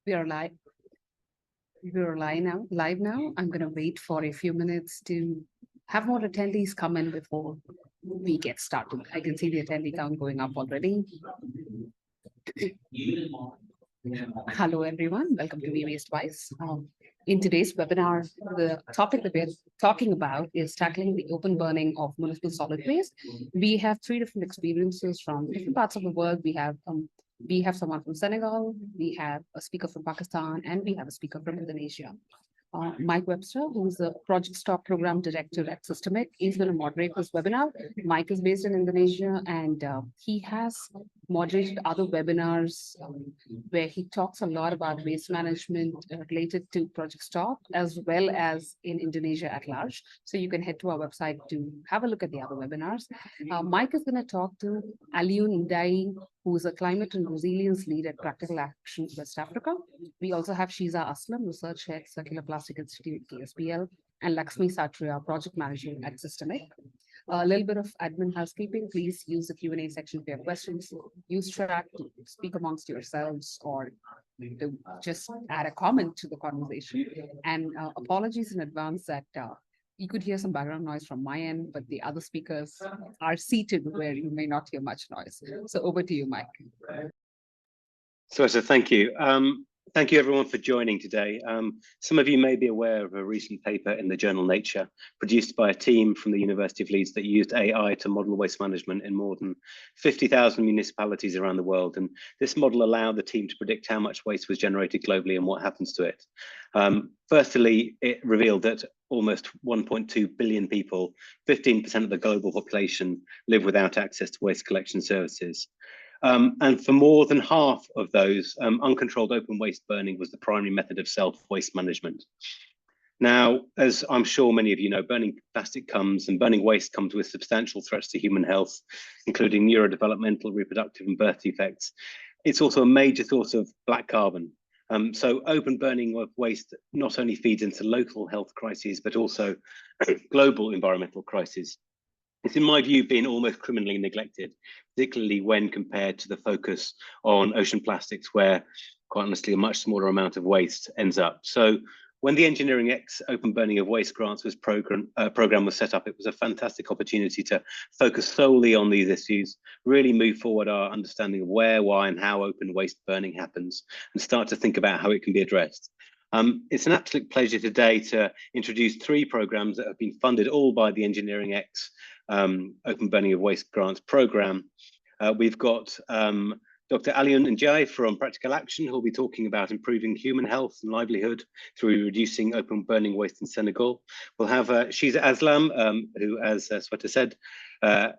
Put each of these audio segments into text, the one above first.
We are live. We're live now. I'm going to wait for a few minutes to have more attendees come in before we get started. I can see the attendee count going up already. Hello, everyone. Welcome to VWaste Wise. In today's webinar, the topic that we're talking about is tackling the open burning of municipal solid waste. We have three different experiences from different parts of the world. We have someone from Senegal, we have a speaker from Pakistan, and we have a speaker from Indonesia. Mike Webster, who is the Project Stop Program Director at Systemic, is going to moderate this webinar. Mike is based in Indonesia, and he has moderated other webinars where he talks a lot about waste management related to Project Stop, as well as in Indonesia at large. So you can head to our website to have a look at the other webinars. Mike is going to talk to Alioune Ndiaye, who is a climate and resilience lead at Practical Action West Africa. We also have Shiza Aslam, research head, Circular Plastic Institute, KSPL, and Lakshmi Satria, project manager at Systemic. A little bit of admin housekeeping. Please use the Q&A section for your questions. Use track to speak amongst yourselves or to just add a comment to the conversation. And apologies in advance that you could hear some background noise from my end, but the other speakers are seated where you may not hear much noise. So over to you, Mike. So thank you. Thank you everyone for joining today. Some of you may be aware of a recent paper in the journal Nature, produced by a team from the University of Leeds that used AI to model waste management in more than 50,000 municipalities around the world. And this model allowed the team to predict how much waste was generated globally and what happens to it. Firstly, it revealed that almost 1.2 billion people, 15% of the global population, live without access to waste collection services. And for more than half of those, uncontrolled open waste burning was the primary method of self-waste management. Now, as I'm sure many of you know, burning plastic and burning waste comes with substantial threats to human health, including neurodevelopmental, reproductive, and birth defects. It's also a major source of black carbon. So open burning of waste not only feeds into local health crises, but also global environmental crises. It's, in my view, been almost criminally neglected, particularly when compared to the focus on ocean plastics, where, quite honestly, a much smaller amount of waste ends up. So when the Engineering X Open Burning of Waste Grants program was set up, it was a fantastic opportunity to focus solely on these issues, really move forward our understanding of where, why, and how open waste burning happens, and start to think about how it can be addressed. It's an absolute pleasure today to introduce three programs that have been funded all by the Engineering X Open Burning of Waste Grants program. We've got Dr. Alioune Ndiaye from Practical Action, who'll be talking about improving human health and livelihood through reducing open burning waste in Senegal. We'll have Shiza Aslam, who, as Sweta said,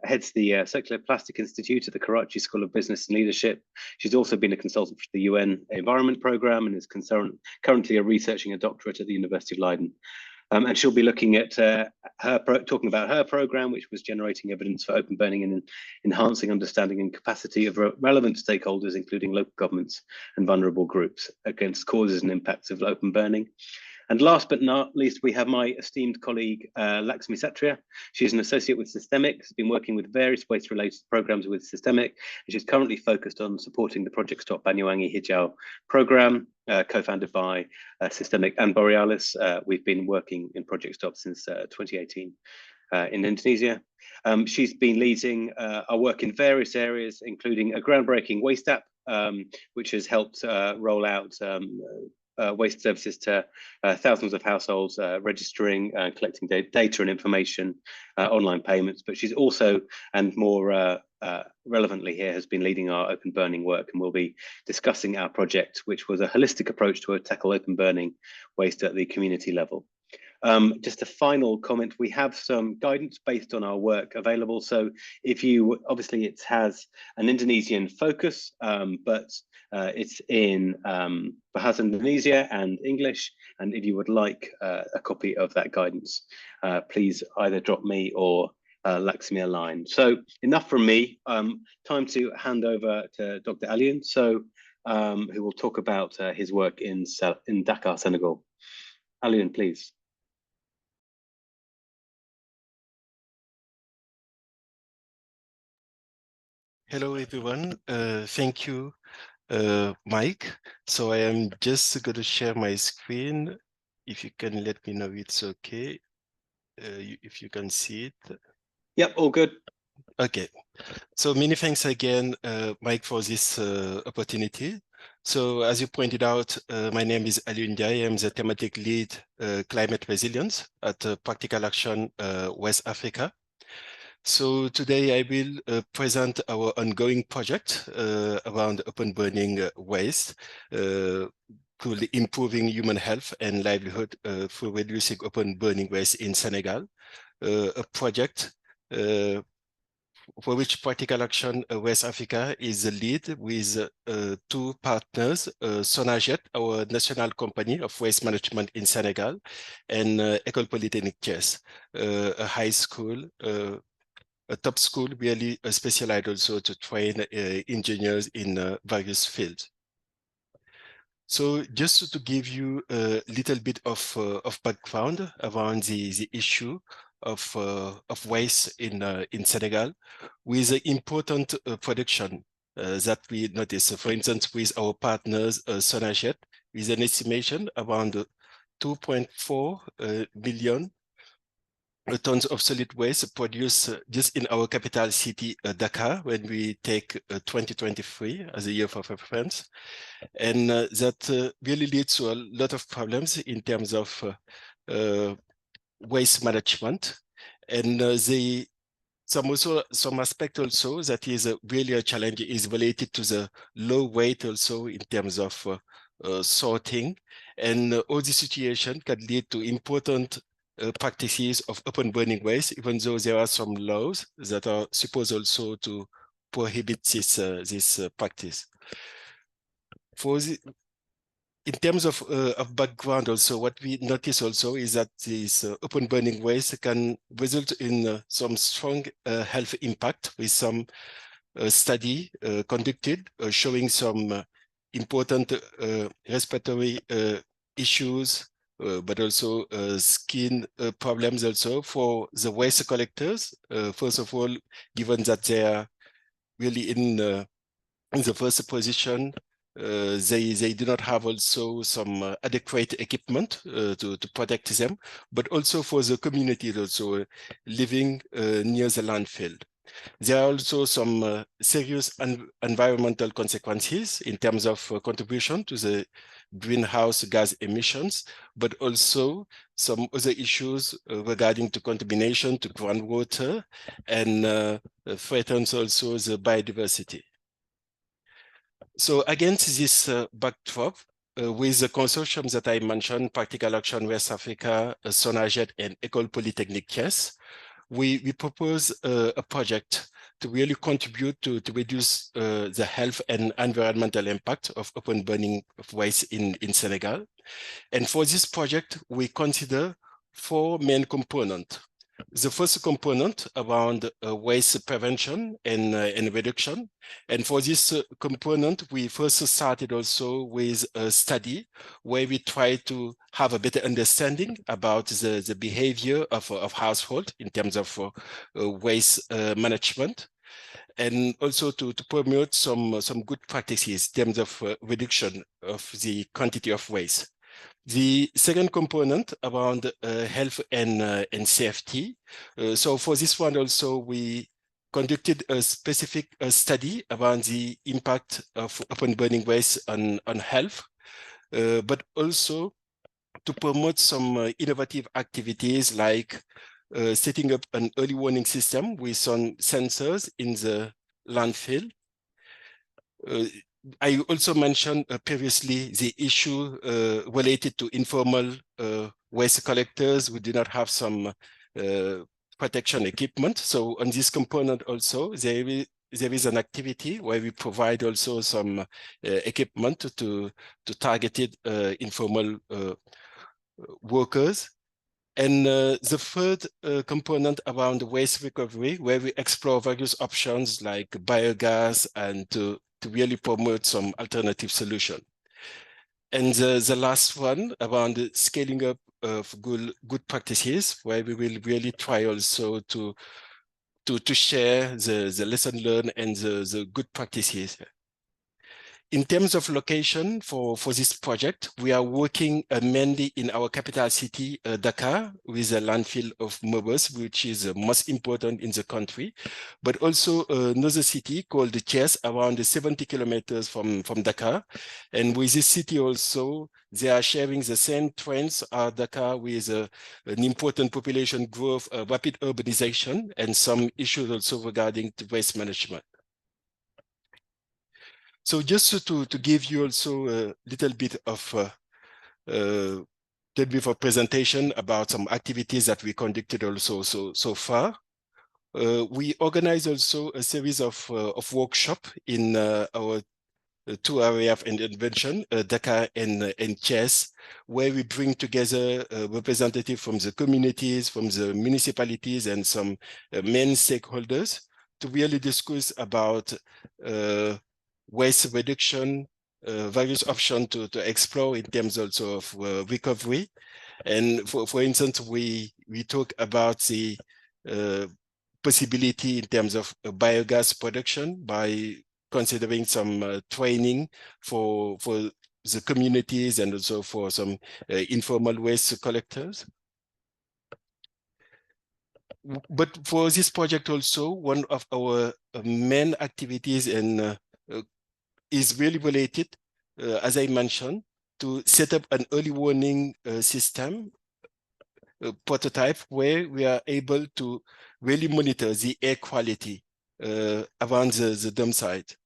heads the Circular Plastic Institute at the Karachi School of Business and Leadership. She's also been a consultant for the UN Environment Programme and is currently researching a doctorate at the University of Leiden. And she'll be looking at talking about her program, which was generating evidence for open burning and enhancing understanding and capacity of relevant stakeholders, including local governments and vulnerable groups, against causes and impacts of open burning. And last but not least, we have my esteemed colleague, Lakshmi Satria. She's an associate with Systemic, has been working with various waste-related programs with Systemic, and she's currently focused on supporting the Project Stop Banyuwangi Hijau program, co-founded by Systemic and Borealis. We've been working in Project Stop since 2018 in Indonesia. She's been leading our work in various areas, including a groundbreaking waste app, which has helped roll out waste services to thousands of households, registering, collecting data and information, online payments. But she's also, and more relevantly here, has been leading our open burning work, and we'll be discussing our project, which was a holistic approach to tackle open burning waste at the community level. Just a final comment, we have some guidance based on our work available. So if you, obviously it has an Indonesian focus, but it's in Bahasa Indonesia and English. And if you would like a copy of that guidance, please either drop me or Lakshmi a line. So enough from me, time to hand over to Dr. Alioune, who will talk about his work in Dakar, Senegal. Alioune, please. Hello, everyone. Thank you, Mike. So I am just going to share my screen. If you can let me know it's okay. If you can see it. Yep, all good. Okay. So many thanks again, Mike, for this opportunity. So as you pointed out, my name is Ali Ndiaye. I'm the thematic lead climate resilience at Practical Action West Africa. So today I will present our ongoing project around open burning waste, to improving human health and livelihood through reducing open burning waste in Senegal, a project for which Practical Action West Africa is the lead with two partners, Sonaget, our national company of waste management in Senegal, and École Polytechnique Thiès, a high school, a top school really specialized also to train engineers in various fields. So just to give you a little bit of background around the issue of waste in Senegal, with the important production that we notice. For instance, with our partners Sonaget, with an estimation around 2.4 million tons of solid waste produced just in our capital city, Dakar, when we take 2023 as a year for reference. And that really leads to a lot of problems in terms of waste management. And some aspect also that is really a challenge is related to the low weight also in terms of sorting. And all the situation can lead to important practices of open burning waste, even though there are some laws that are supposed also to prohibit this practice. For the, in terms of background also, what we notice also is that this open burning waste can result in some strong health impact, with some study conducted showing some important respiratory issues, but also skin problems also for the waste collectors. First of all, given that they are really in the first position, they do not have also some adequate equipment to protect them, but also for the community also living near the landfill. There are also some serious environmental consequences in terms of contribution to the greenhouse gas emissions, but also some other issues regarding to contamination to groundwater, and threatens also the biodiversity. So against this backdrop, with the consortiums that I mentioned, Practical Action West Africa, Sonaget, and École Polytechnique Thiès, we propose a project to really contribute to reduce the health and environmental impact of open burning of waste in Senegal. And for this project, we consider four main components. The first component around waste prevention and reduction. And for this component, we first started also with a study where we try to have a better understanding about the behavior of household in terms of waste management, and also to promote some good practices in terms of reduction of the quantity of waste. The second component around health and safety. So for this one also, we conducted a specific study around the impact of open burning waste on health, but also to promote some innovative activities like setting up an early warning system with some sensors in the landfill. I also mentioned previously the issue related to informal waste collectors who do not have some protection equipment. So on this component also, there is an activity where we provide also some equipment to targeted informal workers. And the third component around waste recovery, where we explore various options like biogas and to really promote some alternative solution. And the last one around the scaling up of good practices, where we will really try also to share the lesson learned and the good practices. In terms of location for this project, we are working mainly in our capital city, Dakar, with a landfill of Mobos, which is most important in the country, but also another city called Thiès, around 70 kilometers from Dakar. And with this city also, they are sharing the same trends as Dakar, with an important population growth, rapid urbanization, and some issues also regarding the waste management. So just to give you also a little bit of presentation about some activities that we conducted also so far. We organized also a series of workshops in our two areas of intervention, Dakar and Thiès, where we bring together representatives from the communities, from the municipalities, and some main stakeholders to really discuss about waste reduction, various options to explore in terms also of recovery. And for instance, we talk about the possibility in terms of biogas production by considering some training for the communities and also for some informal waste collectors. But for this project also, one of our main activities and is really related, as I mentioned, to set up an early warning system prototype where we are able to really monitor the air quality around the dump site.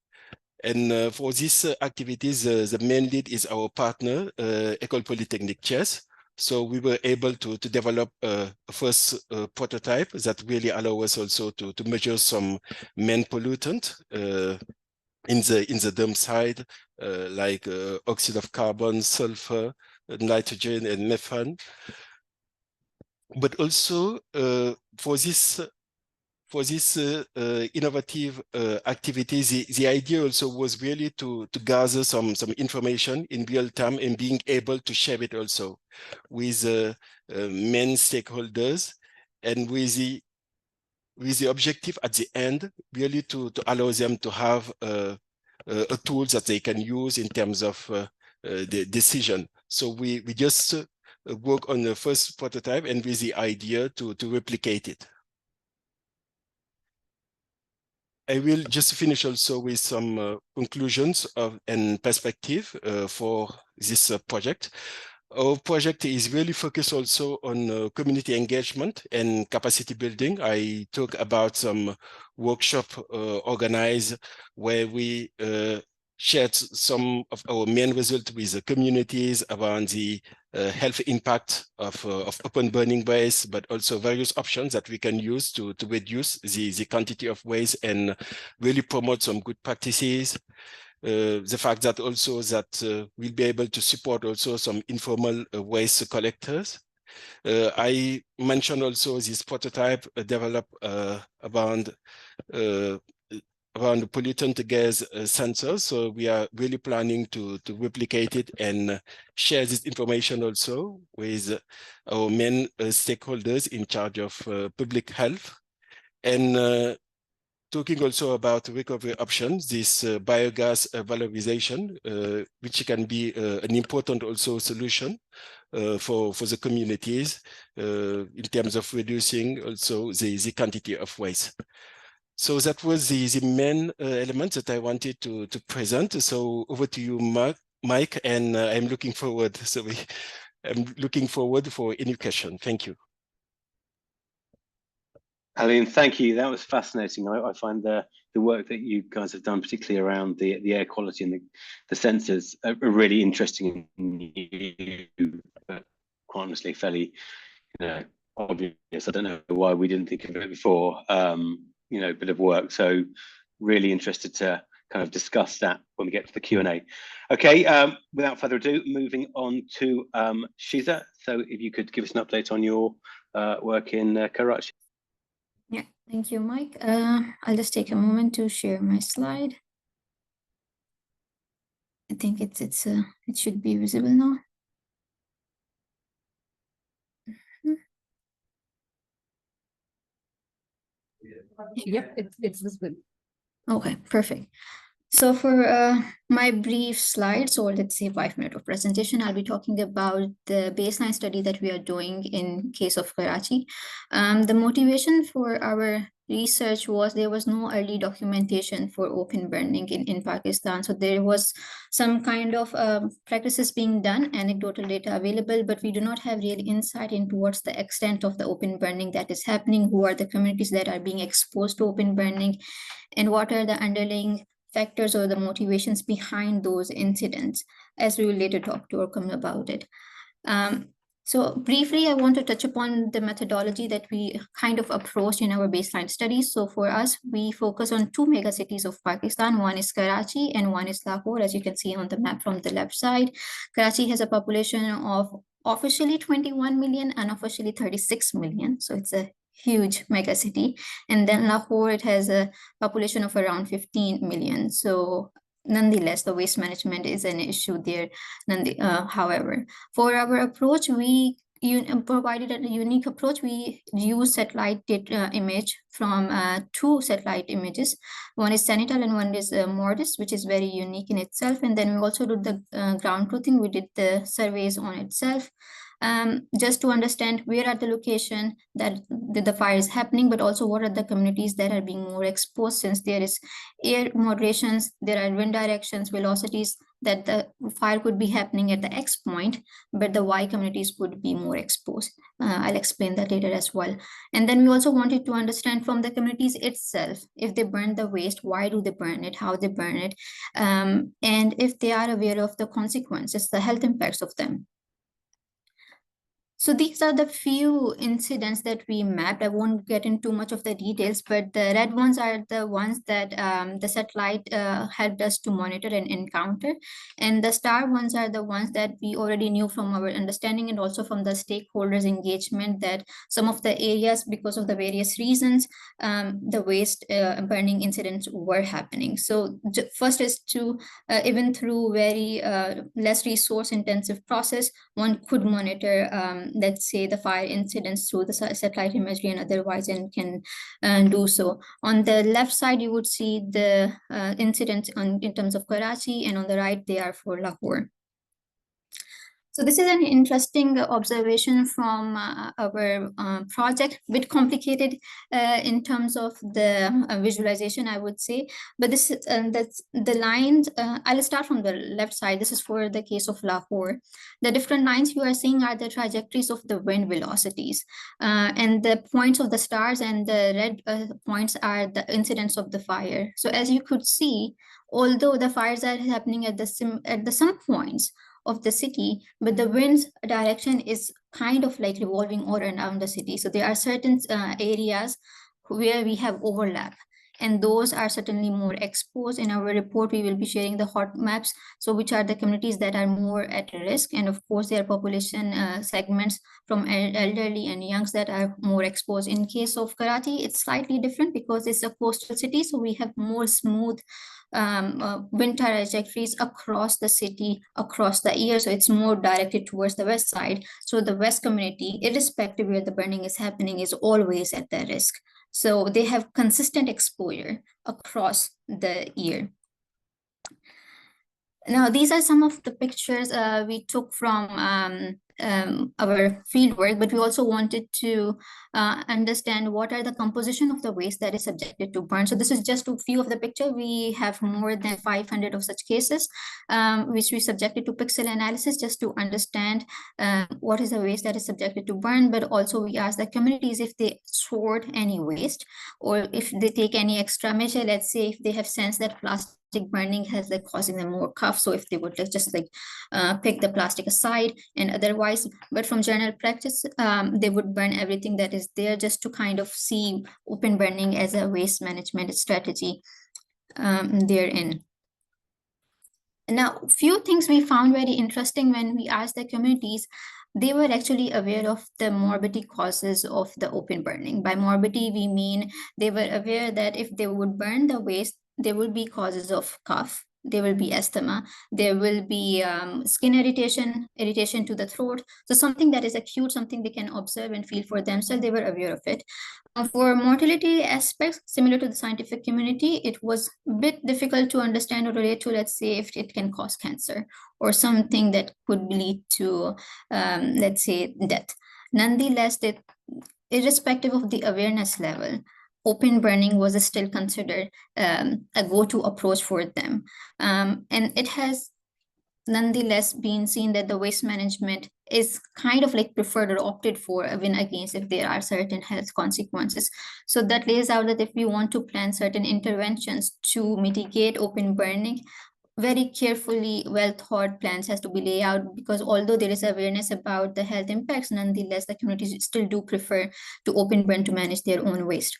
And for these activities, the main lead is our partner, École Polytechnique Thiès. So we were able to develop a first prototype that really allow us also to measure some main pollutant in the dump site, like oxide of carbon, sulfur, nitrogen, and methane. But also for this innovative activities, the idea also was really to gather some information in real time and being able to share it also with main stakeholders, and with the objective at the end really to allow them to have a tool that they can use in terms of the decision. So we just work on the first prototype and with the idea to replicate it. I will just finish also with some conclusions and perspective for this project. Our project is really focused also on community engagement and capacity building. I talk about some workshop organized where we shared some of our main results with the communities around the health impact of open burning waste, but also various options that we can use to reduce the quantity of waste and really promote some good practices. The fact that also that we'll be able to support also some informal waste collectors. I mentioned also this prototype developed around pollutant gas sensors. So we are really planning to replicate it and share this information also with our main stakeholders in charge of public health. And talking also about recovery options, this biogas valorization, which can be an important also solution for the communities in terms of reducing also the quantity of waste. So that was the main element that I wanted to present. So over to you, Mike, and I'm looking forward. I'm looking forward for any question. Thank you. Aline, thank you. That was fascinating. I find the work that you guys have done, particularly around the air quality and the sensors, are really interesting and new, but quite honestly, fairly, obvious. I don't know why we didn't think of it before. A bit of work. So really interested to kind of discuss that when we get to the Q&A. Okay, without further ado, moving on to Shiza. So if you could give us an update on your work in Karachi. Yeah, thank you, Mike. I'll just take a moment to share my slide. I think it should be visible now. Yep, it's visible. Okay, perfect. So for my brief slides, or let's say 5 minutes of presentation, I'll be talking about the baseline study that we are doing in case of Karachi. The motivation for our research was there was no early documentation for open burning in Pakistan. So there was some kind of practices being done, anecdotal data available, but we do not have real insight into what's the extent of the open burning that is happening, who are the communities that are being exposed to open burning, and what are the underlying factors or the motivations behind those incidents, as we will later talk to or come about it. So briefly, I want to touch upon the methodology that we kind of approached in our baseline studies. So for us, we focus on two mega cities of Pakistan. One is Karachi and one is Lahore, as you can see on the map from the left side. Karachi has a population of officially 21 million, unofficially 36 million. So it's a huge mega city. And then Lahore, it has a population of around 15 million. So nonetheless, the waste management is an issue there. However, for our approach, we provided a unique approach. We use satellite data image from two satellite images. One is Senegal and one is Mordis, which is very unique in itself. And then we also did the ground truthing. We did the surveys on itself. Just to understand where are the location that the fire is happening, but also what are the communities that are being more exposed, since there is air moderations, there are wind directions, velocities, that the fire could be happening at the X point, but the Y communities could be more exposed. I'll explain that later as well. And then we also wanted to understand from the communities itself, if they burn the waste, why do they burn it, how they burn it, and if they are aware of the consequences, the health impacts of them. So these are the few incidents that we mapped. I won't get into much of the details, but the red ones are the ones that the satellite helped us to monitor and encounter. And the star ones are the ones that we already knew from our understanding and also from the stakeholders' engagement, that some of the areas, because of the various reasons, the waste burning incidents were happening. So first is to, even through very less resource intensive process, one could monitor let's say the fire incidents through the satellite imagery and otherwise, and can do so. On the left side, you would see the incidents in terms of Karachi, and on the right, they are for Lahore. So this is an interesting observation from our project, a bit complicated in terms of the visualization, I would say. But this that's the lines. I'll start from the left side. This is for the case of Lahore. The different lines you are seeing are the trajectories of the wind velocities, and the points of the stars and the red points are the incidents of the fire. So as you could see, although the fires are happening at some points of the city, but the wind's direction is kind of like revolving all around the city. So there are certain areas where we have overlap, and those are certainly more exposed. In our report, we will be sharing the hot maps, so which are the communities that are more at risk, and of course their population segments from elderly and youngs that are more exposed. In case of Karachi, it's slightly different because it's a coastal city, so we have more smooth wind trajectories across the city, across the year. So it's more directed towards the west side. So the west community, irrespective where the burning is happening, is always at the risk. So they have consistent exposure across the year. Now, these are some of the pictures we took from our fieldwork, but we also wanted to understand what are the composition of the waste that is subjected to burn. So this is just a few of the picture. We have more than 500 of such cases, which we subjected to pixel analysis just to understand what is the waste that is subjected to burn. But also we asked the communities if they sort any waste, or if they take any extra measure. Let's say if they have sensed that plastic burning has like causing them more cough, so if they would just like pick the plastic aside and otherwise. But from general practice, they would burn everything that is there, just to kind of see open burning as a waste management strategy therein. Now, few things we found very interesting when we asked the communities. They were actually aware of the morbidity causes of the open burning. By morbidity, we mean they were aware that if they would burn the waste, there would be causes of cough, there will be asthma, there will be skin irritation to the throat. So something that is acute, something they can observe and feel for themselves, they were aware of it. For mortality aspects, similar to the scientific community, it was a bit difficult to understand or relate to, let's say, if it can cause cancer or something that could lead to, let's say, death. Nonetheless, irrespective of the awareness level, open burning was still considered a go-to approach for them. And it has nonetheless been seen that the waste management is kind of like preferred or opted for a win against if there are certain health consequences. So that lays out that if we want to plan certain interventions to mitigate open burning, very carefully well thought plans has to be laid out, because although there is awareness about the health impacts, nonetheless the communities still do prefer to open burn to manage their own waste.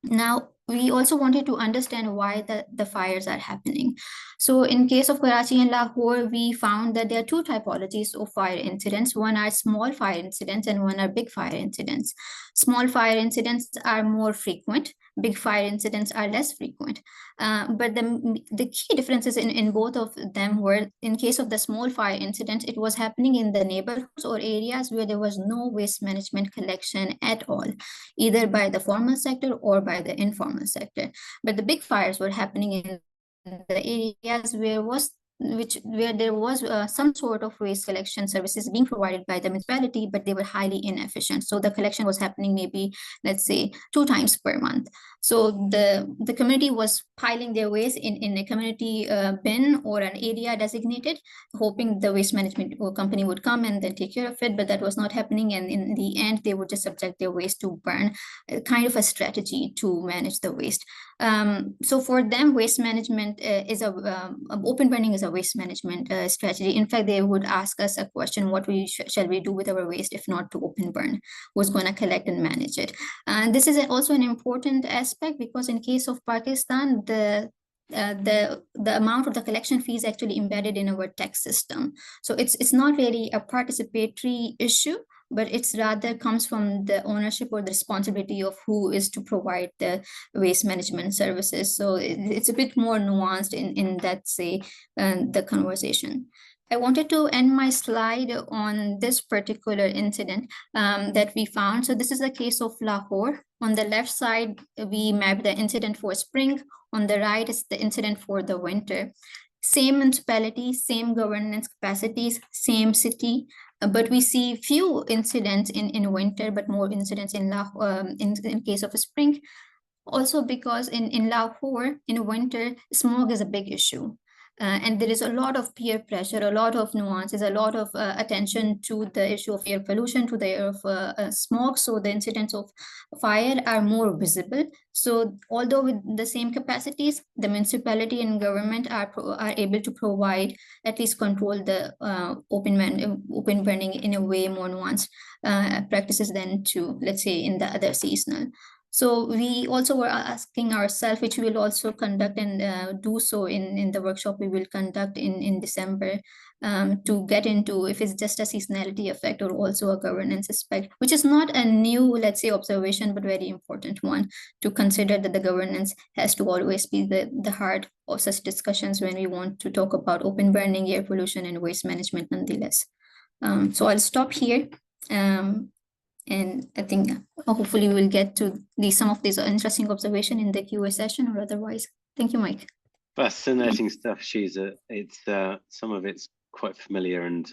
Now, we also wanted to understand why the fires are happening. So in case of Karachi and Lahore, we found that there are two typologies of fire incidents. One are small fire incidents and one are big fire incidents. Small fire incidents are more frequent. Big fire incidents are less frequent. But the key differences in both of them were, in case of the small fire incident, it was happening in the neighborhoods or areas where there was no waste management collection at all, either by the formal sector or by the informal sector. But the big fires were happening in the areas where there was some sort of waste collection services being provided by the municipality, but they were highly inefficient. So the collection was happening maybe, let's say, 2 times per month. So the community was piling their waste in a community bin or an area designated, hoping the waste management company would come and then take care of it, but that was not happening. And in the end, they would just subject their waste to burn, kind of a strategy to manage the waste. So for them, waste management open burning is a waste management strategy. In fact, they would ask us a question: what shall we do with our waste if not to open burn? Who's going to collect and manage it? And this is also an important aspect, because in case of Pakistan, the amount of the collection fee is actually embedded in our tax system. So it's not really a participatory issue, but it's rather comes from the ownership or the responsibility of who is to provide the waste management services. So it's a bit more nuanced in that, say, the conversation. I wanted to end my slide on this particular incident that we found. So this is the case of Lahore. On the left side, we mapped the incident for spring. On the right is the incident for the winter. Same municipality, same governance capacities, same city, but we see few incidents in winter, but more incidents in case of spring. Also because in Lahore, in winter, smog is a big issue. And there is a lot of peer pressure, a lot of nuances, a lot of attention to the issue of air pollution, to the air of smog. So the incidents of fire are more visible. So although with the same capacities, the municipality and government are able to provide, at least control the open burning in a way more nuanced practices than to, let's say, in the other seasonal. So we also were asking ourselves, which we will also conduct and do so in the workshop we will conduct in December, to get into if it's just a seasonality effect or also a governance aspect, which is not a new, let's say, observation, but very important one to consider, that the governance has to always be the heart of such discussions when we want to talk about open burning, air pollution, and waste management nonetheless. So I'll stop here. And I think hopefully we'll get to some of these interesting observation in the QA session or otherwise. Thank you, Mike. Fascinating stuff, Shiza. It's some of it's quite familiar, and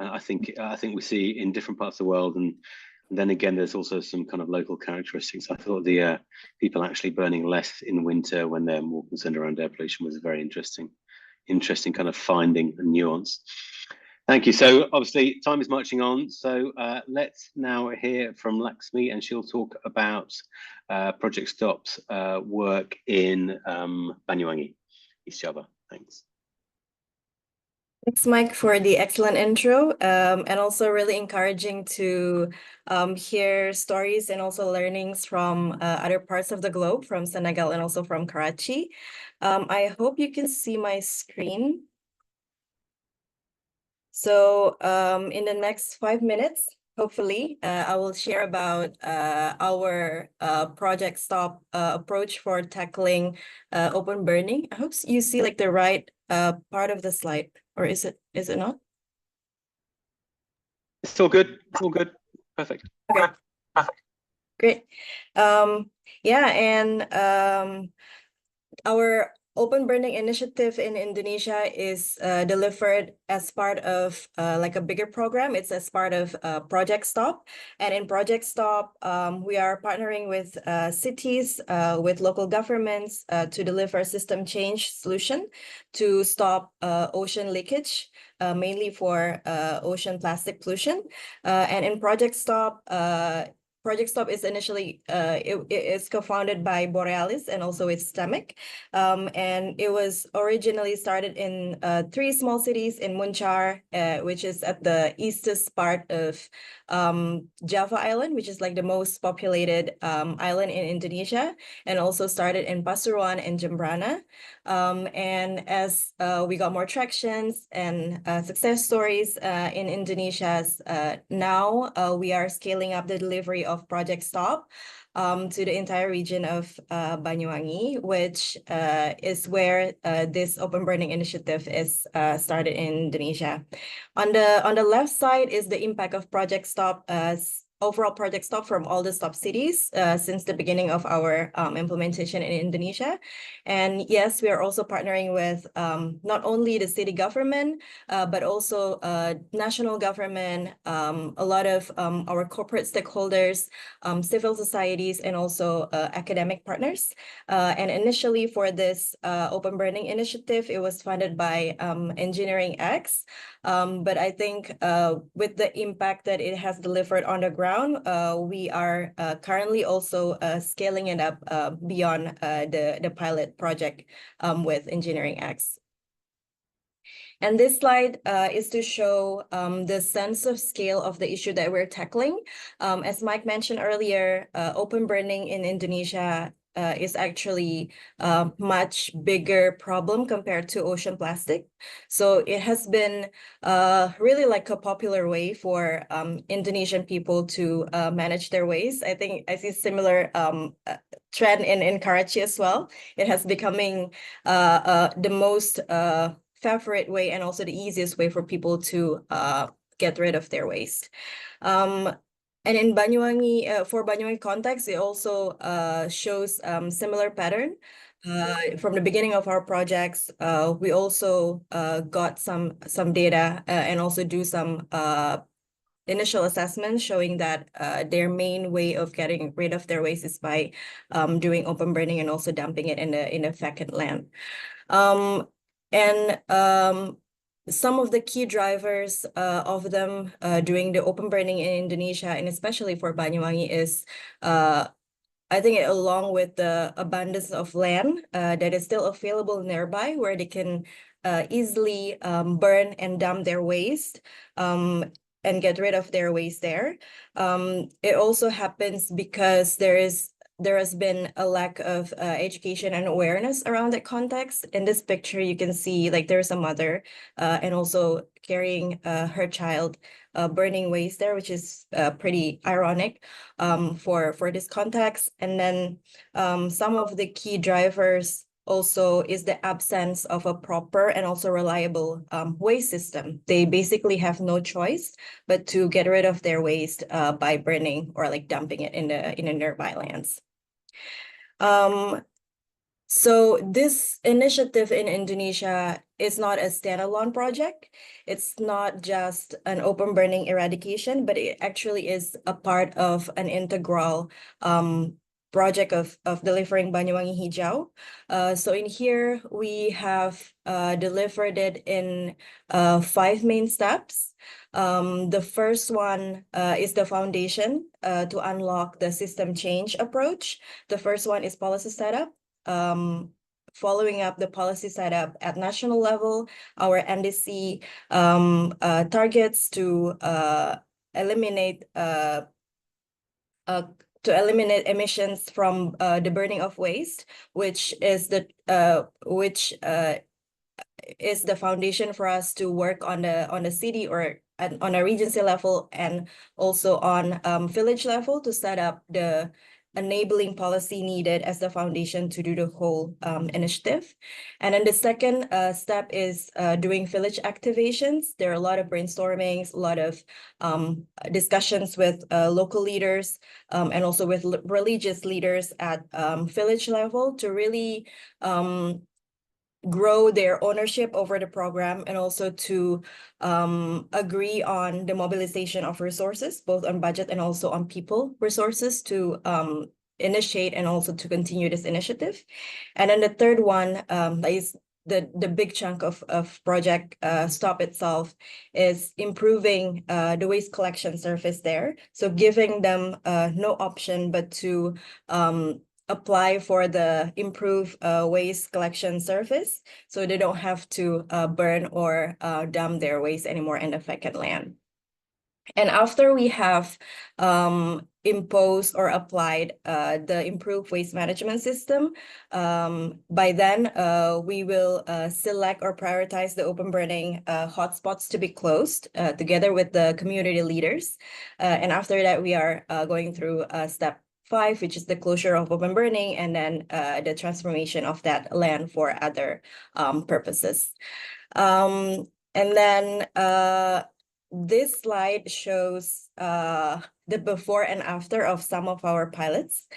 I think we see in different parts of the world, and then again, there's also some kind of local characteristics. I thought the people actually burning less in winter when they're more concerned around air pollution was a very interesting kind of finding and nuance. Thank you. So obviously time is marching on. So let's now hear from Laxmi, and she'll talk about Project Stop's work in Banyuwangi, East Java. Thanks. Thanks, Mike, for the excellent intro, and also really encouraging to hear stories and also learnings from other parts of the globe, from Senegal and also from Karachi. I hope you can see my screen. So in the next 5 minutes, hopefully, I will share about our Project Stop approach for tackling open burning. I hope you see like the right part of the slide, or is it not? It's all good. All good. Perfect. Okay. Great. Yeah, and our open burning initiative in Indonesia is delivered as part of like a bigger program. It's as part of Project Stop. And in Project Stop, we are partnering with cities, with local governments to deliver a system change solution to stop ocean leakage, mainly for ocean plastic pollution. And in Project Stop is initially it is co-founded by Borealis and also with STEMIC. And it was originally started in 3 small cities in Muncar, which is at the eastest part of Java Island, which is like the most populated island in Indonesia, and also started in Pasuruan and Jembrana. And as we got more tractions and success stories in Indonesia, now we are scaling up the delivery of Project Stop to the entire region of Banyuwangi, which is where this open burning initiative is started in Indonesia. On the left side is the impact of Project Stop overall Project Stop from all the stop cities since the beginning of our implementation in Indonesia. And yes, we are also partnering with not only the city government, but also national government, a lot of our corporate stakeholders, civil societies, and also academic partners. And initially for this open burning initiative, it was funded by Engineering X. But I think with the impact that it has delivered on the ground, we are currently also scaling it up beyond the pilot project with Engineering X. And this slide is to show the sense of scale of the issue that we're tackling. As Mike mentioned earlier, open burning in Indonesia is actually a much bigger problem compared to ocean plastic. So it has been really like a popular way for Indonesian people to manage their waste. I think I see similar trend in Karachi as well. It has becoming the most favorite way and also the easiest way for people to get rid of their waste. And in Banyuwangi, for Banyuwangi context, it also shows similar pattern. From the beginning of our projects, we also got some data and also do some initial assessments showing that their main way of getting rid of their waste is by doing open burning and also dumping it in a vacant land. And some of the key drivers of them doing the open burning in Indonesia, and especially for Banyuwangi, is I think along with the abundance of land that is still available nearby, where they can easily burn and dump their waste and get rid of their waste there. It also happens because there has been a lack of education and awareness around that context. In this picture, you can see like there's a mother and also carrying her child burning waste there, which is pretty ironic for this context. And then some of the key drivers also is the absence of a proper and also reliable waste system. They basically have no choice but to get rid of their waste by burning or like dumping it in the nearby lands. So this initiative in Indonesia is not a standalone project. It's not just an open burning eradication, but it actually is a part of an integral project of delivering Banyuwangi Hijau. So in here, we have delivered it in 5 main steps. The first one is the foundation to unlock the system change approach. The first one is policy setup. Following up the policy setup at national level, our NDC targets to eliminate emissions from the burning of waste, which is is the foundation for us to work on the city or on a regency level, and also on village level, to set up the enabling policy needed as the foundation to do the whole initiative. And then the second step is doing village activations. There are a lot of brainstormings, a lot of discussions with local leaders, and also with religious leaders at village level, to really grow their ownership over the program, and also to agree on the mobilization of resources, both on budget and also on people resources, to initiate and also to continue this initiative. And then the third one, that is the big chunk of project stop itself, is improving the waste collection service there. So giving them no option but to apply for the improved waste collection service, so they don't have to burn or dump their waste anymore in the vacant land. And after we have imposed or applied the improved waste management system, by then we will select or prioritize the open burning hotspots to be closed together with the community leaders. And after that, we are going through step 5, which is the closure of open burning, and then the transformation of that land for other purposes. And then this slide shows the before and after of some of our pilots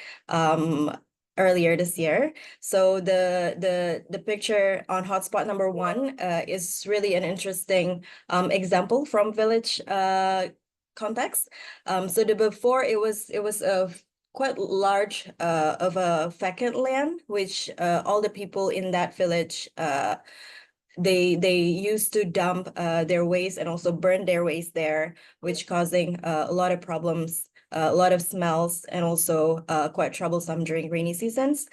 earlier this year. So the picture on hotspot number 1 is really an interesting example from village context. So the before, it was a quite large of a vacant land, which all the people in that village they used to dump their waste and also burn their waste there, which causing a lot of problems, a lot of smells, and also quite troublesome during rainy seasons.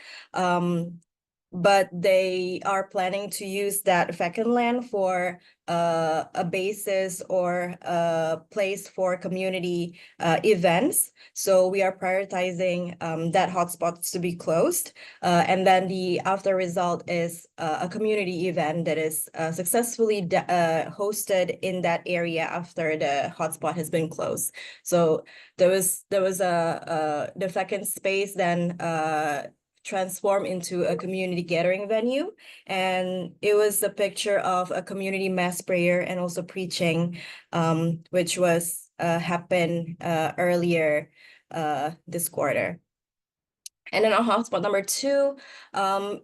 But they are planning to use that vacant land for a basis or a place for community events. So we are prioritizing that hotspots to be closed. And then the after result is a community event that is successfully hosted in that area after the hotspot has been closed. So there was the vacant space then transform into a community gathering venue. And it was a picture of a community mass prayer and also preaching, which was happened earlier this quarter. And then on hotspot number 2,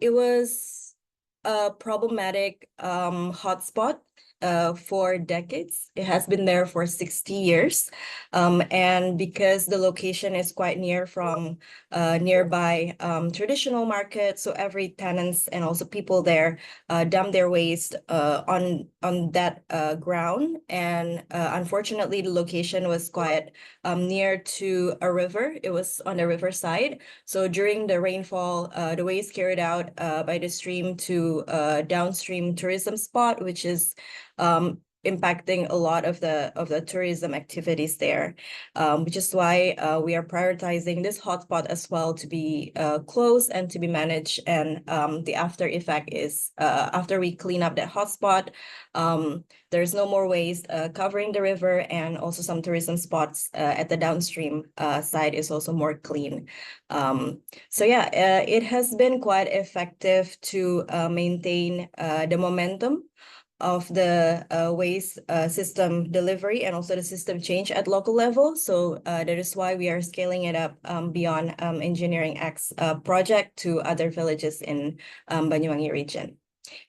it was a problematic hotspot for decades. It has been there for 60 years. And because the location is quite near from nearby traditional markets, so every tenants and also people there dump their waste on that ground. And unfortunately, the location was quite near to a river. It was on the riverside. So during the rainfall, the waste carried out by the stream to a downstream tourism spot, which is impacting a lot of the tourism activities there, which is why we are prioritizing this hotspot as well to be closed and to be managed. And the after effect is after we clean up that hotspot, there's no more waste covering the river, and also some tourism spots at the downstream side is also more clean. So yeah, it has been quite effective to maintain the momentum of the waste system delivery and also the system change at local level. So that is why we are scaling it up beyond Engineering X project to other villages in Banyuwangi region.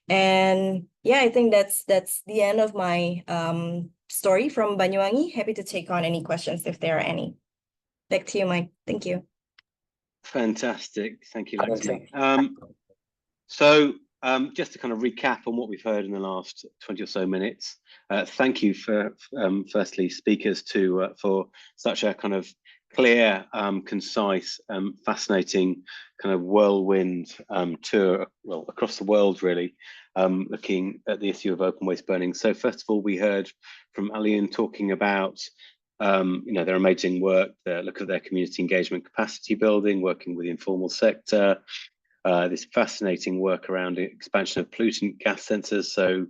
And yeah, I think that's the end of my story from Banyuwangi. Happy to take on any questions if there are any. Back to you, Mike. Thank you. Fantastic. Thank you, Lakshmi. So just to kind of recap on what we've heard in the last 20 or so minutes, thank you for firstly speakers for such a kind of clear, concise, fascinating kind of whirlwind tour, well, across the world really, looking at the issue of open waste burning. So first of all, we heard from Alian talking about their amazing work, look at their community engagement capacity building, working with the informal sector, this fascinating work around the expansion of pollutant gas sensors, so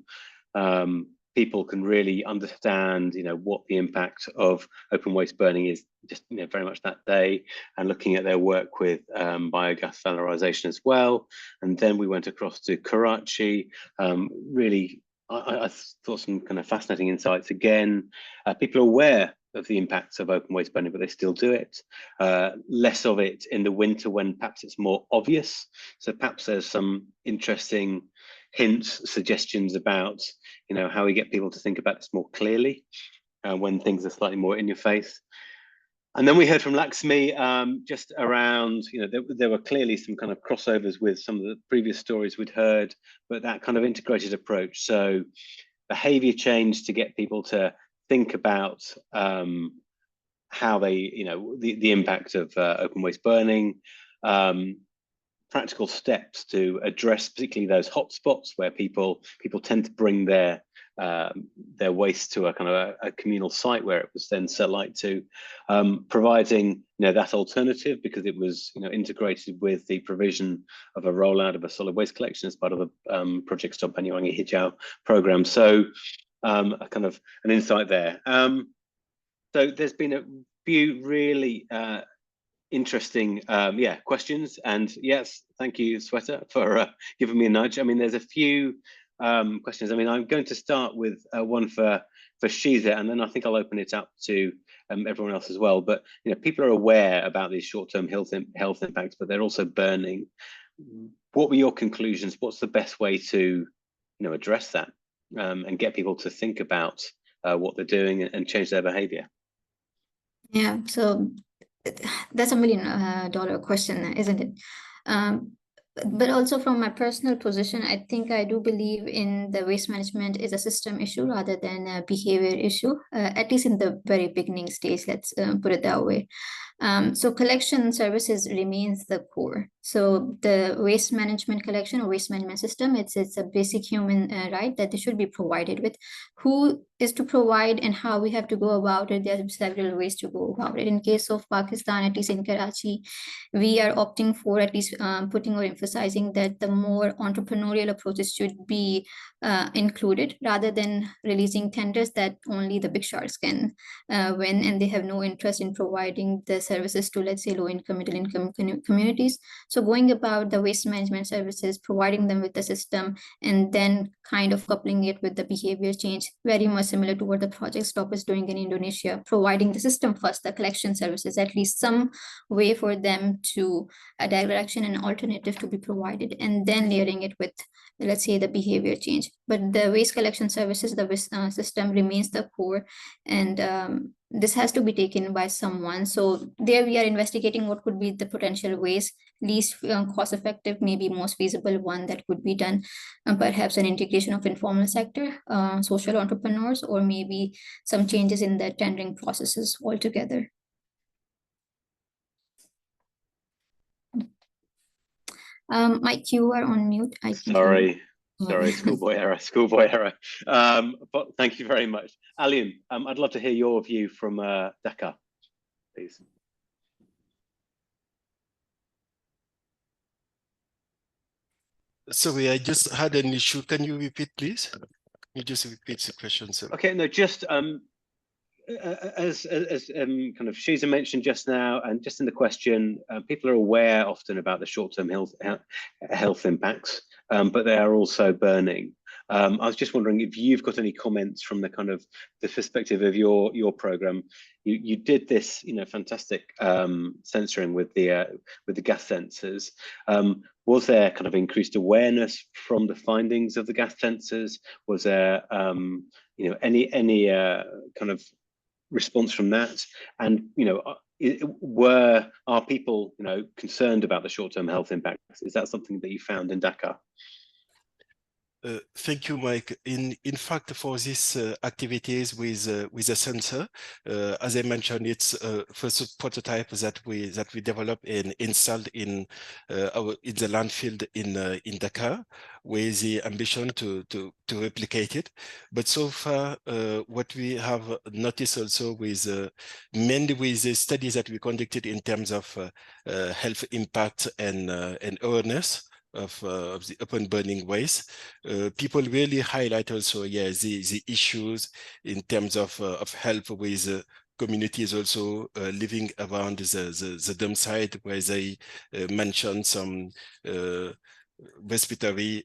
people can really understand, what the impact of open waste burning is, just very much that day, and looking at their work with biogas valorization as well. And then we went across to Karachi. Really, I thought some kind of fascinating insights again. People are aware of the impacts of open waste burning, but they still do it. Less of it in the winter when perhaps it's more obvious. So perhaps there's some interesting hints, suggestions about, how we get people to think about this more clearly when things are slightly more in your face. And then we heard from Laxmi just around, there were clearly some kind of crossovers with some of the previous stories we'd heard, but that kind of integrated approach. So behavior change to get people to think about how they, the impact of open waste burning, practical steps to address particularly those hotspots where people tend to bring their waste to a kind of a communal site where it was then set light to, providing that alternative, because it was integrated with the provision of a rollout of a solid waste collection as part of the Project Stop Banyuwangi Hijau program. So a kind of an insight there. So there's been a few really interesting questions, and yes, thank you, Sweta, for giving me a nudge. I mean, there's a few questions. I mean, I'm going to start with one for Shiza, and then I think I'll open it up to everyone else as well. But people are aware about these short-term health impacts, but they're also burning. What were your conclusions? What's the best way to address that and get people to think about what they're doing and change their behavior? Yeah, so that's $1 million question, isn't it? But also from my personal position, I think I do believe in the waste management is a system issue rather than a behavior issue, at least in the very beginning stage, let's put it that way. So collection services remains the core. So the waste management collection or waste management system, it's a basic human right that they should be provided with. Who is to provide and how we have to go about it? There are several ways to go about it. In case of Pakistan, at least in Karachi, we are opting for at least putting or emphasizing that the more entrepreneurial approaches should be included rather than releasing tenders that only the big sharks can win, and they have no interest in providing the services to, let's say, low-income, middle-income communities. So going about the waste management services, providing them with the system, and then kind of coupling it with the behavior change, very much similar to what the Project Stop is doing in Indonesia, providing the system first, the collection services, at least some way for them to a direction and alternative to be provided, and then layering it with, let's say, the behavior change. But the waste collection services, the waste system remains the core, and this has to be taken by someone. So there we are investigating what could be the potential ways, least cost effective, maybe most feasible one that could be done, perhaps an integration of informal sector, social entrepreneurs, or maybe some changes in the tendering processes altogether. Mike, you are on mute. I think Sorry, schoolboy error. But thank you very much. Alian, I'd love to hear your view from Dhaka, please. Sorry, I just had an issue. Can you repeat, please? Can you just repeat the question, sir? Okay, no, just as kind of Shiza mentioned just now, and just in the question, people are aware often about the short-term health impacts, but they are also burning. I was just wondering if you've got any comments from the kind of the perspective of your program. You did this, fantastic censoring with the gas sensors. Was there kind of increased awareness from the findings of the gas sensors? Was there any kind of response from that? And are people concerned about the short-term health impacts? Is that something that you found in Dhaka? Thank you, Mike. In fact, for these activities with a sensor, as I mentioned, it's first prototype that we developed and installed in the landfill in Dakar, with the ambition to replicate it. But so far, what we have noticed also with mainly with the studies that we conducted in terms of health impact and awareness of the open burning waste, people really highlight also, the issues in terms of health with communities also living around the dump site, where they mention some respiratory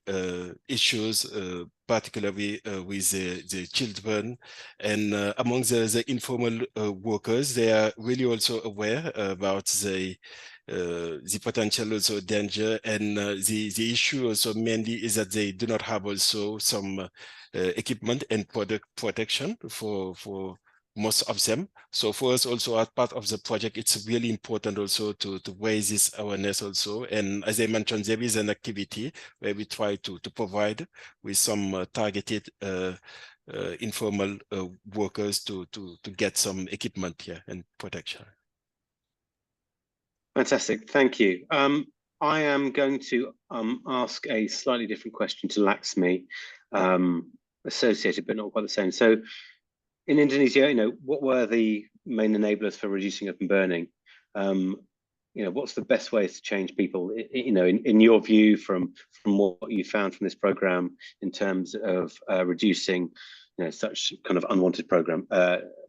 issues, particularly with the children. And among the informal workers, they are really also aware about the potential also danger, and the issue also mainly is that they do not have also some equipment and product protection for most of them. So for us also, as part of the project, it's really important also to raise this awareness also. And as I mentioned, there is an activity where we try to provide with some targeted informal workers to get some equipment here and protection. Fantastic, thank you. I am going to ask a slightly different question to Laxmi, associated but not quite the same. So in Indonesia, what were the main enablers for reducing open burning? What's the best ways to change people, in your view, from what you found from this program in terms of reducing such kind of unwanted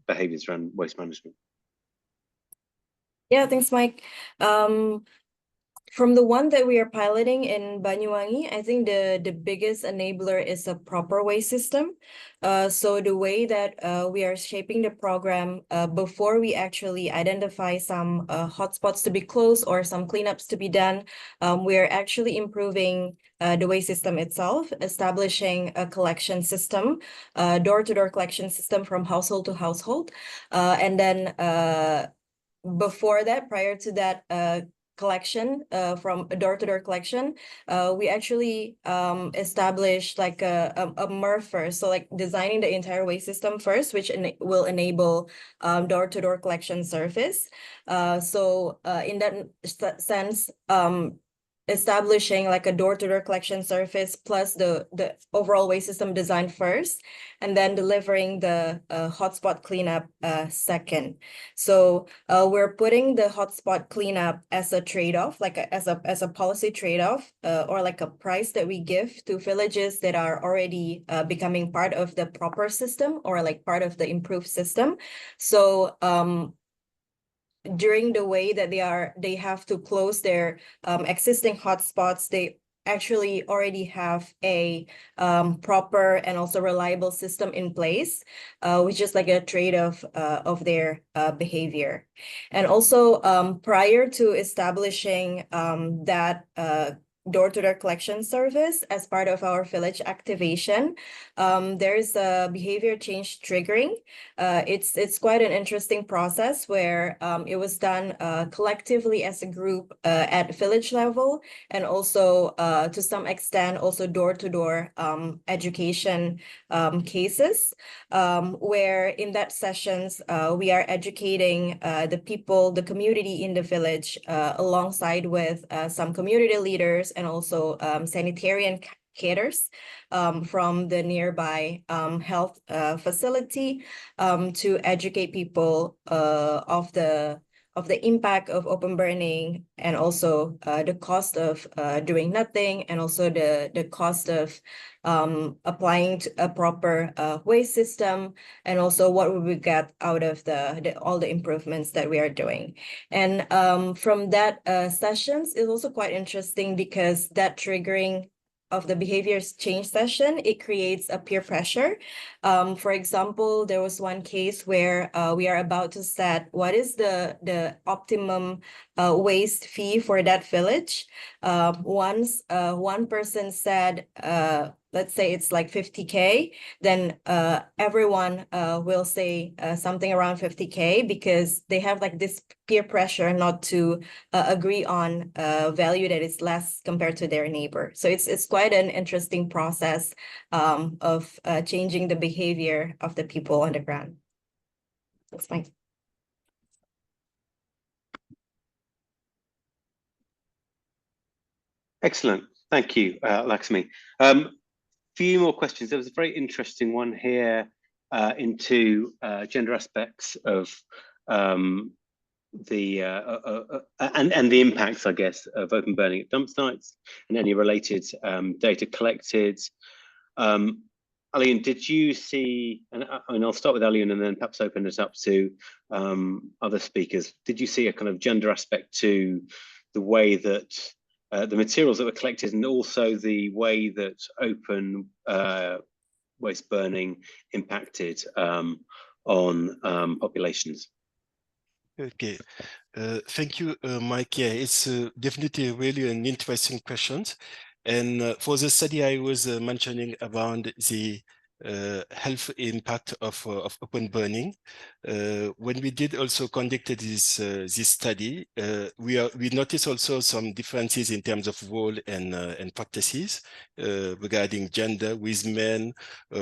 behaviors around waste management? Yeah, thanks, Mike. From the one that we are piloting in Banyuwangi, I think the biggest enabler is a proper waste system. So the way that we are shaping the program, before we actually identify some hotspots to be closed or some cleanups to be done, we are actually improving the waste system itself, establishing a collection system, door-to-door collection system from household to household. And then before that, prior to that collection, from a door-to-door collection, we actually established like a MRF first, so like designing the entire waste system first, which will enable door-to-door collection service. So in that sense, establishing like a door-to-door collection service plus the overall waste system design first, and then delivering the hotspot cleanup second. So we're putting the hotspot cleanup as a trade-off, like as a policy trade-off, or like a price that we give to villages that are already becoming part of the proper system or like part of the improved system. So during the way that they have to close their existing hotspots, they actually already have a proper and also reliable system in place, which is like a trade-off of their behavior. And also prior to establishing that door-to-door collection service as part of our village activation, there's a behavior change triggering. It's quite an interesting process where it was done collectively as a group at village level, and also to some extent also door-to-door education cases, where in that sessions we are educating the people, the community in the village, alongside with some community leaders and also sanitarian caterers from the nearby health facility, to educate people of the impact of open burning, and also the cost of doing nothing, and also the cost of applying to a proper waste system, and also what will we get out of all the improvements that we are doing. And from that sessions is also quite interesting, because that triggering of the behaviors change session, it creates a peer pressure. For example, there was one case where we are about to set what is the optimum waste fee for that village. Once one person said let's say it's like 50K, then everyone will say something around 50K because they have like this peer pressure not to agree on a value that is less compared to their neighbor. So it's quite an interesting process of changing the behavior of the people on the ground. That's my. Excellent. Thank you, Lakshmi. Few more questions. There was a very interesting one here into gender aspects of the impacts, I guess, of open burning at dump sites and any related data collected. Alian, did you see, and I'll start with Alian and then perhaps open it up to other speakers. Did you see a kind of gender aspect to the way that the materials that were collected and also the way that open waste burning impacted on populations? Okay, thank you, Mike. Yeah, it's definitely really an interesting question. And for the study I was mentioning around the health impact of open burning, when we did also conducted this study, we noticed also some differences in terms of role and practices regarding gender, with men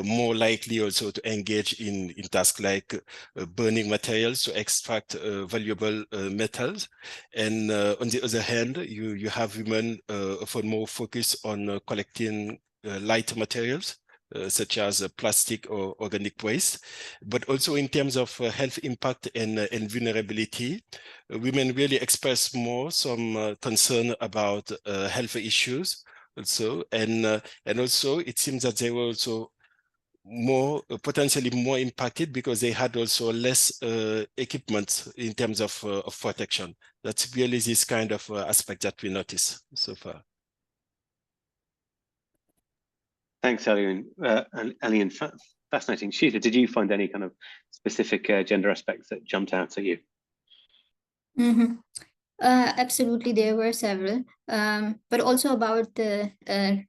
more likely also to engage in tasks like burning materials to extract valuable metals, and on the other hand, you have women often more focused on collecting light materials, such as plastic or organic waste. But also in terms of health impact and vulnerability, women really express more some concern about health issues also. And also it seems that they were also more potentially more impacted because they had also less equipment in terms of protection. That's really this kind of aspect that we notice so far. Thanks, Alian. Alian, fascinating. Sheila, did you find any kind of specific gender aspects that jumped out at you? Absolutely, there were several, but also about the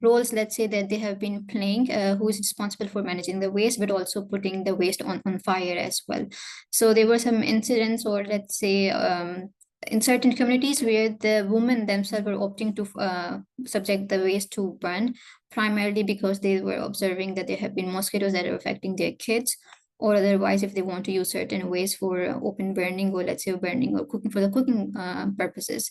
roles, let's say, that they have been playing, who is responsible for managing the waste, but also putting the waste on fire as well. So there were some incidents, or let's say, in certain communities where the women themselves were opting to subject the waste to burn, primarily because they were observing that there have been mosquitoes that are affecting their kids, or otherwise if they want to use certain waste for open burning, or let's say burning or cooking for the cooking purposes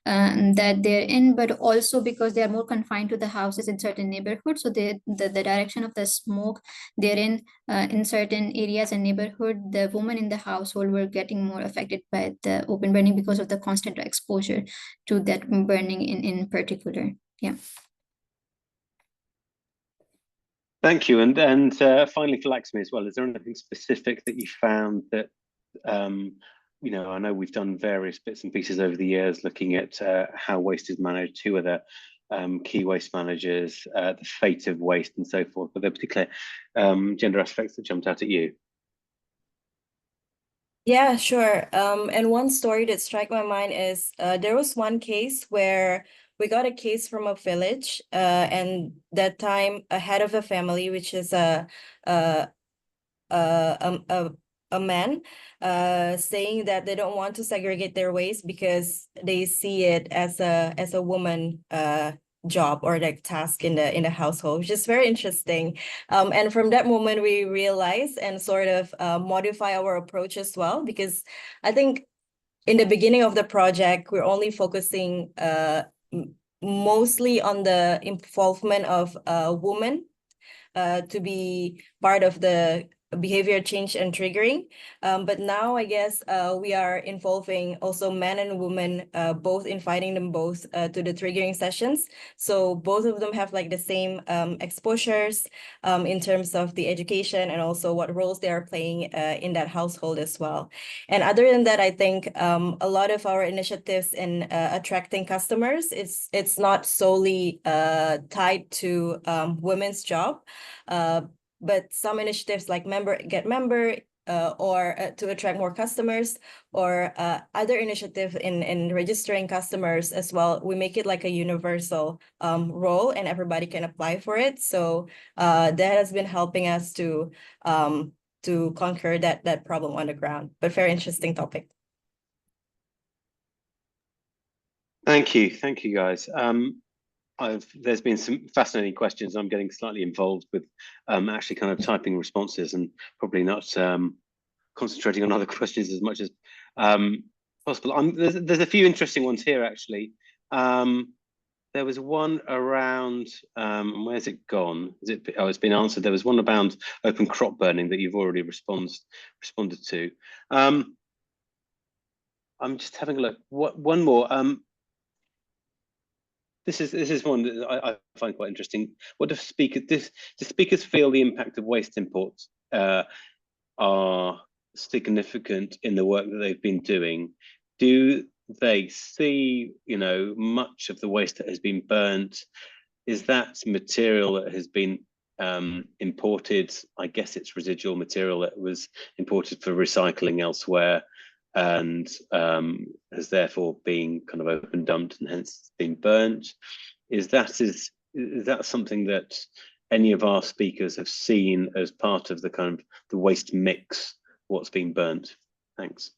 that they're in, but also because they are more confined to the houses in certain neighborhoods. So the direction of the smoke they're in certain areas and neighborhood, the women in the household were getting more affected by the open burning because of the constant exposure to that burning in particular. Yeah. Thank you. And finally, for Lakshmi as well, is there anything specific that you found that, you know, I know we've done various bits and pieces over the years looking at how waste is managed, who are the key waste managers, the fate of waste and so forth, but there are particular gender aspects that jumped out at you? Yeah, sure. And one story that struck my mind is there was one case where we got a case from a village, and that time a head of a family, which is a man, saying that they don't want to segregate their waste because they see it as a woman job or like task in the household, which is very interesting. And from that moment, we realized and sort of modify our approach as well, because I think in the beginning of the project, we're only focusing mostly on the involvement of women to be part of the behavior change and triggering. But now I guess we are involving also men and women, both inviting them both to the triggering sessions. So both of them have like the same exposures in terms of the education and also what roles they are playing in that household as well. And other than that, I think a lot of our initiatives in attracting customers, it's not solely tied to women's job. But some initiatives like member or to attract more customers, or other initiative in registering customers as well. We make it like a universal role, and everybody can apply for it. So that has been helping us to conquer that problem on the ground. But very interesting topic. Thank you guys. There's been some fascinating questions. I'm getting slightly involved with actually kind of typing responses and probably not concentrating on other questions as much as possible. There's a few interesting ones here actually. There was one around where's it gone? It's been answered. There was one around open crop burning that you've already responded to. I'm just having a look. One more. This is one that I find quite interesting. What do speakers feel the impact of waste imports are significant in the work that they've been doing? Do they see, much of the waste that has been burnt? Is that material that has been imported? I guess it's residual material that was imported for recycling elsewhere, and has therefore been kind of open dumped and hence been burnt. Is that something that any of our speakers have seen as part of the kind of the waste mix, what's been burnt? Thanks.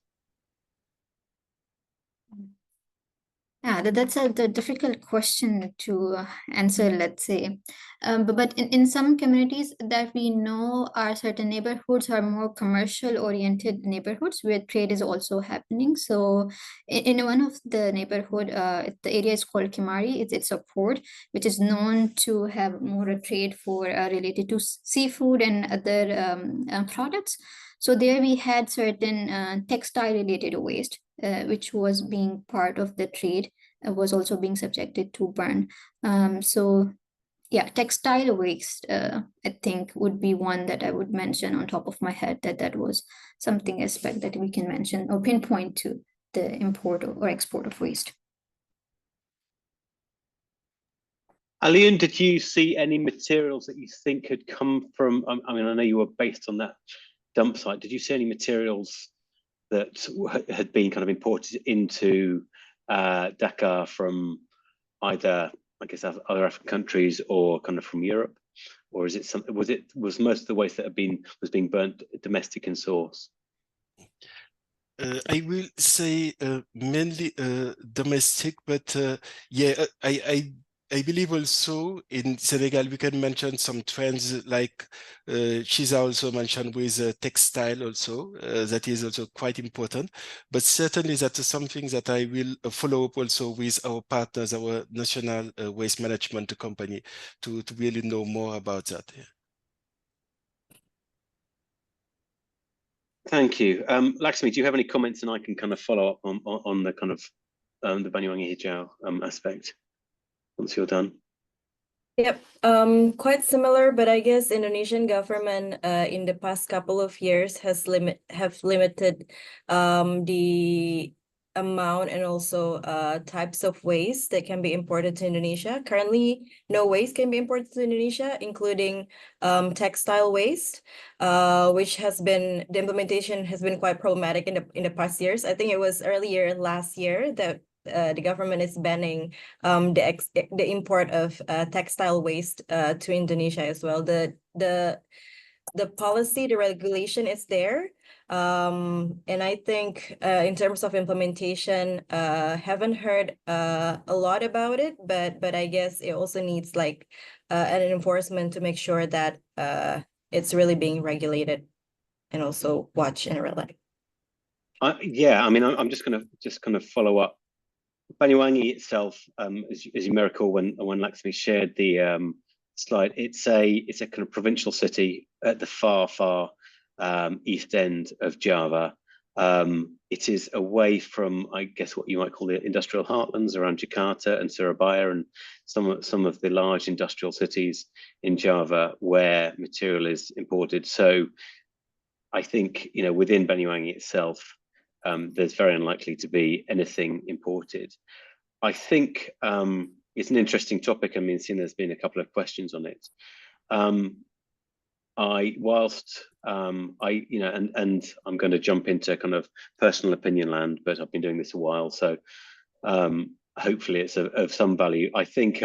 Yeah, that's a difficult question to answer, let's say. But in some communities that we know are certain neighborhoods are more commercial oriented neighborhoods where trade is also happening. So in one of the neighborhood, the area is called Kimari. It's a port which is known to have more a trade for related to seafood and other products. So there we had certain textile related waste, which was being part of the trade, was also being subjected to burn. So yeah, textile waste, I think would be one that I would mention on top of my head, that was something aspect that we can mention or pinpoint to the import or export of waste. Aliun, did you see any materials that you think had come from, I mean, I know you were based on that dump site. Did you see any materials that had been kind of imported into Dakar from either, I guess, other African countries or kind of from Europe? Or is it something, was most of the waste that was being burnt domestic in source? I will say mainly domestic, but yeah, I believe also in Senegal we can mention some trends like Shiza also mentioned with textile also, that is also quite important. But certainly that's something that I will follow up also with our partners, our national waste management company, to really know more about that. Yeah. Thank you. Lakshmi, do you have any comments, and I can kind of follow up on the kind of the Banyuwangi Hijau aspect once you're done? Yep, quite similar, but I guess Indonesian government in the past couple of years have limited the amount and also types of waste that can be imported to Indonesia. Currently, no waste can be imported to Indonesia, including textile waste, which the implementation has been quite problematic in the past years. I think it was earlier last year that the government is banning the import of textile waste to Indonesia as well. The policy, the regulation is there, and I think in terms of implementation, haven't heard a lot about it, but I guess it also needs like an enforcement to make sure that it's really being regulated and also watched and relied. Yeah, I mean, I'm just gonna follow up. Banyuwangi itself, as you may recall, when Lakshmi shared the slide, it's a kind of provincial city at the far east end of Java. It is away from, I guess, what you might call the industrial heartlands around Jakarta and Surabaya and some of the large industrial cities in Java where material is imported. So I think, within Banyuwangi itself, there's very unlikely to be anything imported. I think it's an interesting topic. I mean, seeing there's been a couple of questions on it. whilst you know, and I'm going to jump into kind of personal opinion land, but I've been doing this a while, so hopefully it's of some value. I think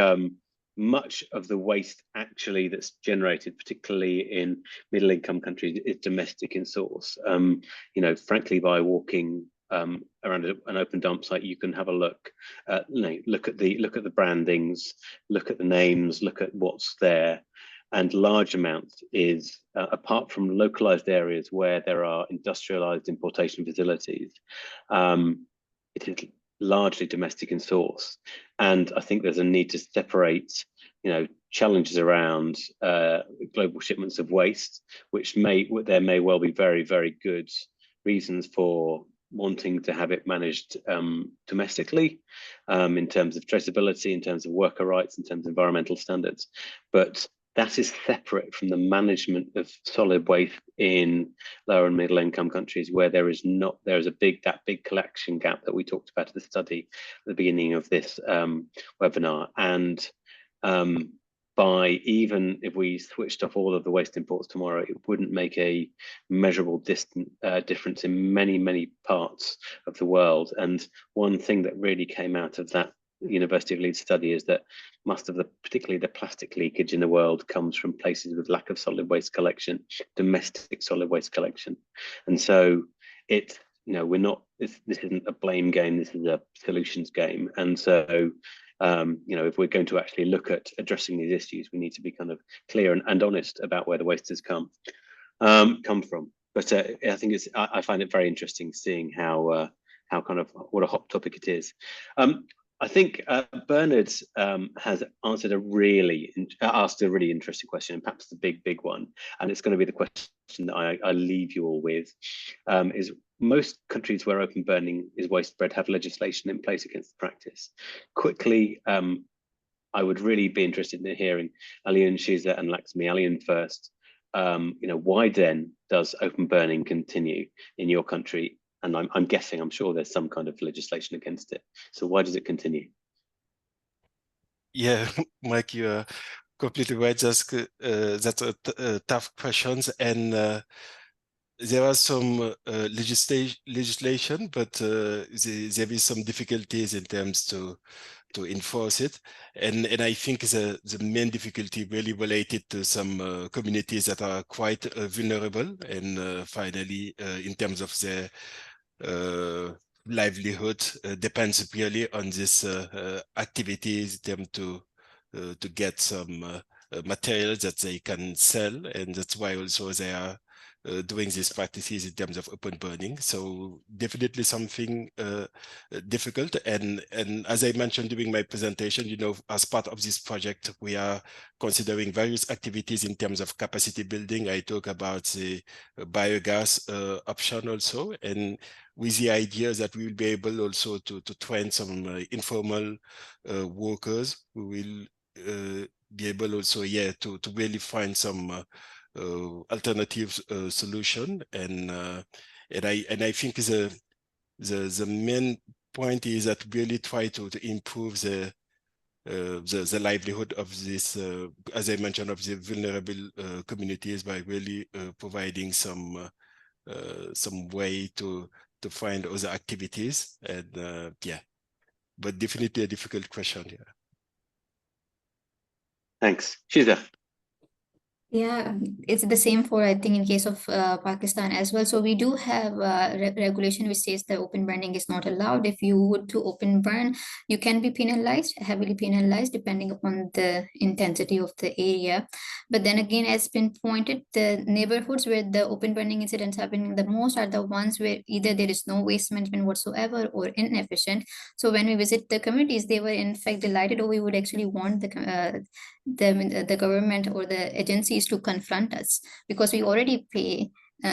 much of the waste actually that's generated, particularly in middle-income countries, is domestic in source. You know, frankly, by walking around an open dump site, you can have a look. You know, look at the brandings, look at the names, look at what's there. And large amounts is, apart from localized areas where there are industrialized importation facilities, it is largely domestic in source. And I think there's a need to separate, you know, challenges around global shipments of waste, which there may well be very, very good reasons for wanting to have it managed domestically, in terms of traceability, in terms of worker rights, in terms of environmental standards. But that is separate from the management of solid waste in lower and middle income countries, where there is that big collection gap that we talked about in the study at the beginning of this webinar. And by even if we switched off all of the waste imports tomorrow, it wouldn't make a measurable difference in many parts of the world. And one thing that really came out of that University of Leeds study is that particularly the plastic leakage in the world comes from places with lack of solid waste collection, domestic solid waste collection. And so it's, you know, this isn't a blame game, this is a solutions game. And so you know, if we're going to actually look at addressing these issues, we need to be kind of clear and honest about where the waste has come from. But I think I find it very interesting seeing how kind of what a hot topic it is. I think Bernard has asked a really interesting question, and perhaps the big one, and it's going to be the question that I leave you all with, is most countries where open burning is widespread have legislation in place against the practice. Quickly, I would really be interested in hearing Alian, Shiza, and Laxmi. Alian first. You know, why then does open burning continue in your country? And I'm sure there's some kind of legislation against it. So why does it continue? Yeah, Mike, you're completely right. That's a tough questions, and there are some legislation, but there is some difficulties in terms to enforce it, and I think the main difficulty really related to some communities that are quite vulnerable, and finally in terms of their livelihood depends really on this activities, them to get some materials that they can sell, and that's why also they are doing these practices in terms of open burning. So definitely something difficult. And as I mentioned during my presentation, you know, as part of this project, we are considering various activities in terms of capacity building. I talk about the biogas option also, and with the idea that we will be able also to train some informal workers who will be able also, to really find some alternative solution, and I think the main point is that really try to improve the livelihood of this, as I mentioned, of the vulnerable communities by really providing some way to find other activities, and but definitely a difficult question. Yeah. Thanks, Shiza. Yeah, it's the same for, I think, in case of Pakistan as well. So we do have regulation which says that open burning is not allowed. If you would to open burn, you can be penalized, heavily penalized, depending upon the intensity of the area. But then again, as been pointed, the neighborhoods where the open burning incidents happening the most are the ones where either there is no waste management whatsoever or inefficient. So when we visit the communities, they were in fact delighted, or we would actually want the government or the agencies to confront us, because we already pay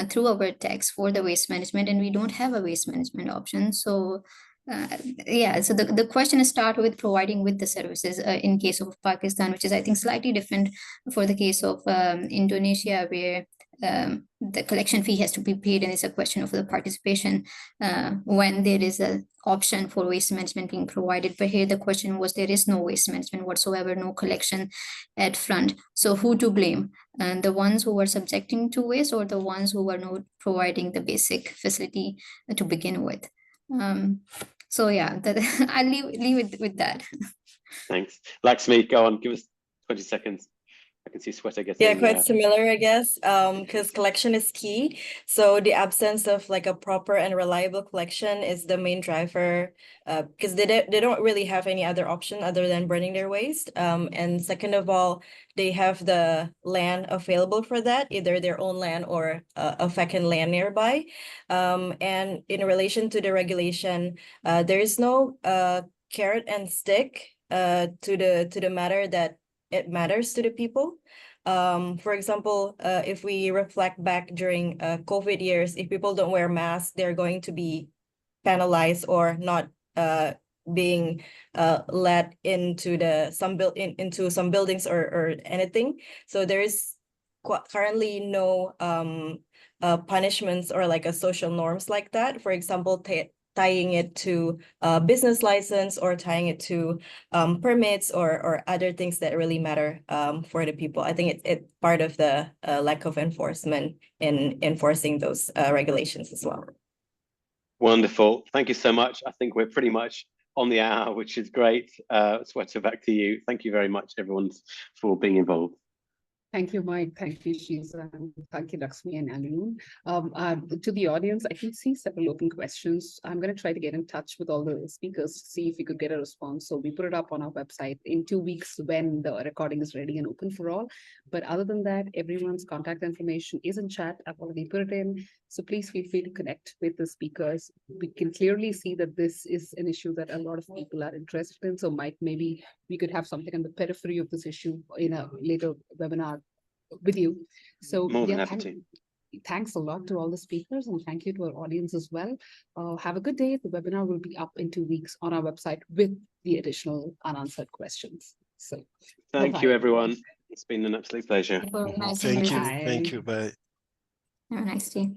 through our tax for the waste management, and we don't have a waste management option. So so the question is start with providing with the services in case of Pakistan, which is I think slightly different for the case of Indonesia, where the collection fee has to be paid, and it's a question of the participation when there is an option for waste management being provided. But here the question was, there is no waste management whatsoever, no collection at front. So who to blame? And the ones who were subjecting to waste, or the ones who were not providing the basic facility to begin with? So yeah, that I'll leave it with that. Thanks. Lakshmi, go on, give us 20 seconds. I can see Sweater getting. Yeah, quite similar, I guess, because collection is key. So the absence of like a proper and reliable collection is the main driver, because they don't really have any other option other than burning their waste. And second of all, they have the land available for that, either their own land or a vacant land nearby. And in relation to the regulation, there is no carrot and stick to the matter that it matters to the people. For example, if we reflect back during COVID years, if people don't wear masks, they're going to be penalized or not being let into some buildings or anything. So there is currently no punishments or like a social norms like that. For example, tying it to business license or tying it to permits or other things that really matter for the people. I think it's part of the lack of enforcement in enforcing those regulations as well. Wonderful. Thank you so much. I think we're pretty much on the hour, which is great. Sweater, back to you. Thank you very much, everyone, for being involved. Thank you, Mike. Thank you, Shiza. Thank you, Lakshmi and Alun. To the audience, I can see several open questions. I'm going to try to get in touch with all the speakers to see if we could get a response. So we put it up on our website in 2 weeks when the recording is ready and open for all. But other than that, everyone's contact information is in chat. I've already put it in. So please feel free to connect with the speakers. We can clearly see that this is an issue that a lot of people are interested in. So Mike, maybe we could have something on the periphery of this issue in a later webinar with you. So More than yeah, happy to. Thanks a lot to all the speakers, and thank you to our audience as well. Have a good day. The webinar will be up in 2 weeks on our website with the additional unanswered questions. So thank you, everyone. It's been an absolute pleasure. Have a nice Thank you. day. Thank you. Bye. Have a nice day.